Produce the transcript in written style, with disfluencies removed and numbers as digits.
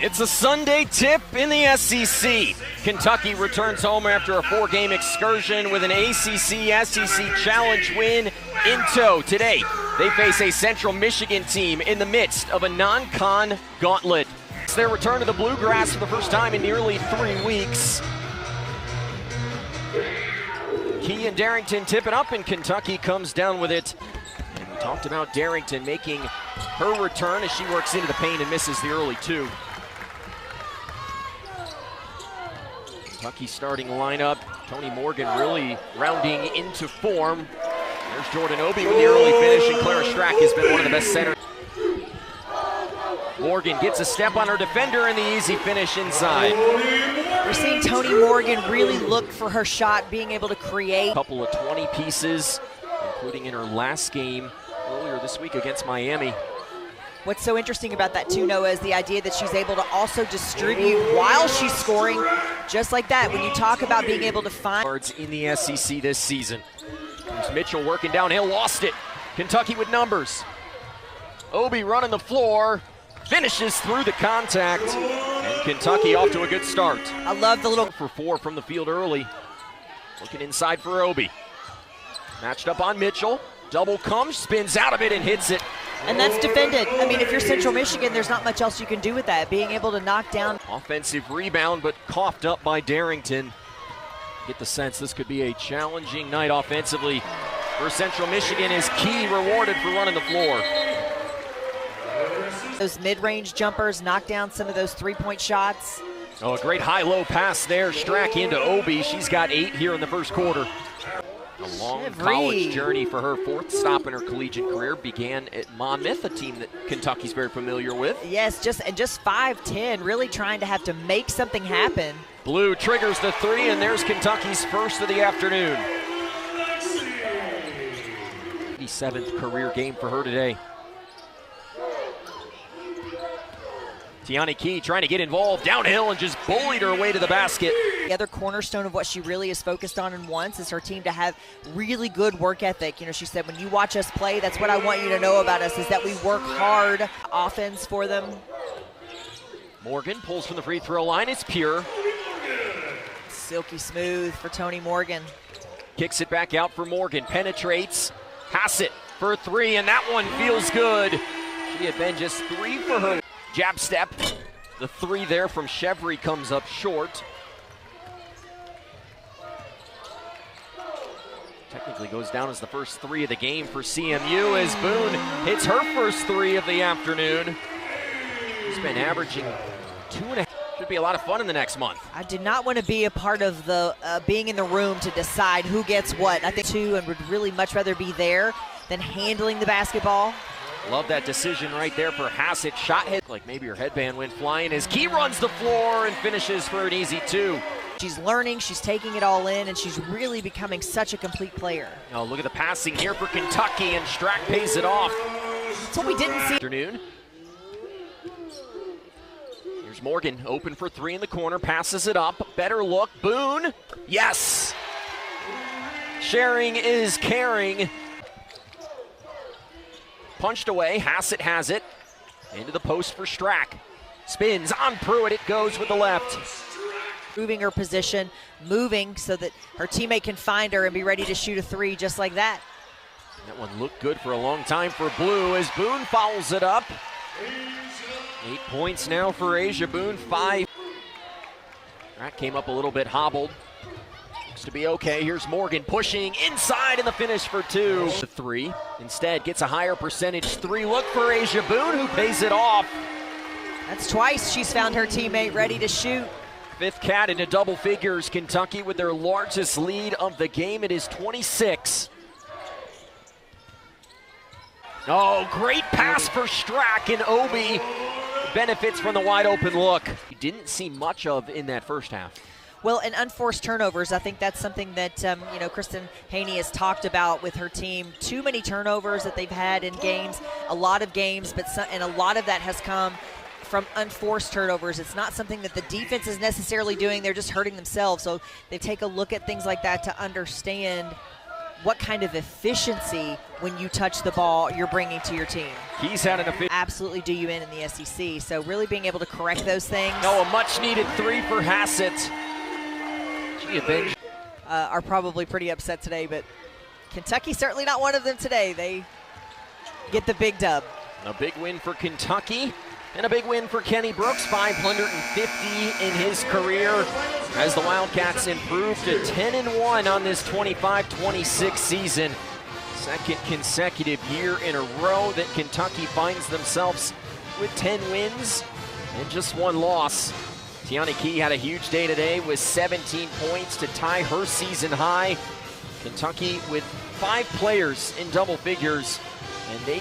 It's a Sunday tip in the SEC. Kentucky returns home after a 4-game excursion with an ACC-SEC Challenge win in tow. Today, they face a Central Michigan team in the midst of a non-con gauntlet. It's their return to the Bluegrass for the first time in nearly 3 weeks. Key and Darrington tip it up, and Kentucky comes down with it. And we talked about Darrington making her return as she works into the paint and misses the early two. Kentucky starting lineup. Tony Morgan really rounding into form. There's Jordan Obi with the early finish, and Clara Strack has been one of the best centers. Morgan gets a step on her defender and the easy finish inside. We're seeing Tony Morgan really look for her shot, being able to create. A couple of 20 pieces, including in her last game earlier this week against Miami. What's so interesting about that too, Noah, is the idea that she's able to also distribute while she's scoring, just like that. When you talk about being able to find yards in the SEC this season. There's Mitchell working downhill, lost it. Kentucky with numbers. Obi running the floor, finishes through the contact, and Kentucky off to a good start. I love the little for 4 from the field early. Looking inside for Obi. Matched up on Mitchell. Double comes, spins out of it and hits it. And that's defended. I mean, if you're Central Michigan, there's not much else you can do with that. Being able to knock down. Offensive rebound, but coughed up by Darrington. Get the sense this could be a challenging night offensively for Central Michigan, as Key rewarded for running the floor. Those mid-range jumpers, knock down some of those three-point shots. Oh, a great high-low pass there. Strack into Obi. She's got 8 here in the first quarter. A long college journey for her. 4th stop in her collegiate career began at Monmouth, a team that Kentucky's very familiar with. Yes, just 5'10", really trying to have to make something happen. Blue triggers the 3, and there's Kentucky's first of the afternoon. 87th career game for her today. Tiani Key trying to get involved downhill and just bullied her way to the basket. The other cornerstone of what she really is focused on and wants is her team to have really good work ethic. You know, she said, when you watch us play, that's what I want you to know about us, is that we work hard offense for them. Morgan pulls from the free throw line. It's pure. Silky smooth for Tony Morgan. Kicks it back out for Morgan. Penetrates. Hassett for 3, and that one feels good. She had been just 3 for her. Jab step. The 3 there from Chevry comes up short. Technically goes down as the first 3 of the game for CMU, as Boone hits her first 3 of the afternoon. She's been averaging 2.5. Should be a lot of fun in the next month. I did not want to be a part of the being in the room to decide who gets what. I think too, and would really much rather be there than handling the basketball. Love that decision right there for Hassett. Shot hit like maybe her headband went flying as Key runs the floor and finishes for an easy 2. She's learning, she's taking it all in, and she's really becoming such a complete player. Oh, look at the passing here for Kentucky, and Strack pays it off. That's what we didn't see. Afternoon. Here's Morgan, open for 3 in the corner, passes it up. Better look, Boone. Yes! Sharing is caring. Punched away, Hassett has it. Into the post for Strack. Spins on Pruitt, it goes with the left. Moving her position, moving so that her teammate can find her and be ready to shoot a 3 just like that. That one looked good for a long time for Blue as Boone fouls it up. 8 points now for Asia Boone, 5. Strack came up a little bit hobbled. Looks to be okay. Here's Morgan pushing inside and the finish for 2. The 3 instead gets a higher percentage 3 look for Asia Boone, who pays it off. That's twice she's found her teammate ready to shoot. 5th cat into double figures. Kentucky with their largest lead of the game. It is 26. Oh, great pass for Strack, and Obi benefits from the wide open look. He didn't see much of in that first half. Well, and unforced turnovers, I think that's something that, Kristen Haney has talked about with her team. Too many turnovers that they've had in games, a lot of games, and a lot of that has come from unforced turnovers. It's not something that the defense is necessarily doing. They're just hurting themselves. So they take a look at things like that to understand what kind of efficiency when you touch the ball you're bringing to your team. He's had an absolutely do you in the SEC. So really being able to correct those things. No, a much-needed 3 for Hassett. Are probably pretty upset today, but Kentucky certainly not one of them today. They get the big dub. A big win for Kentucky and a big win for Kenny Brooks, 550 in his career as the Wildcats improved to 10-1 on this 25-26 season. Second consecutive year in a row that Kentucky finds themselves with 10 wins and just 1 loss. Tiani Key had a huge day today with 17 points to tie her season high. Kentucky with 5 players in double figures, and they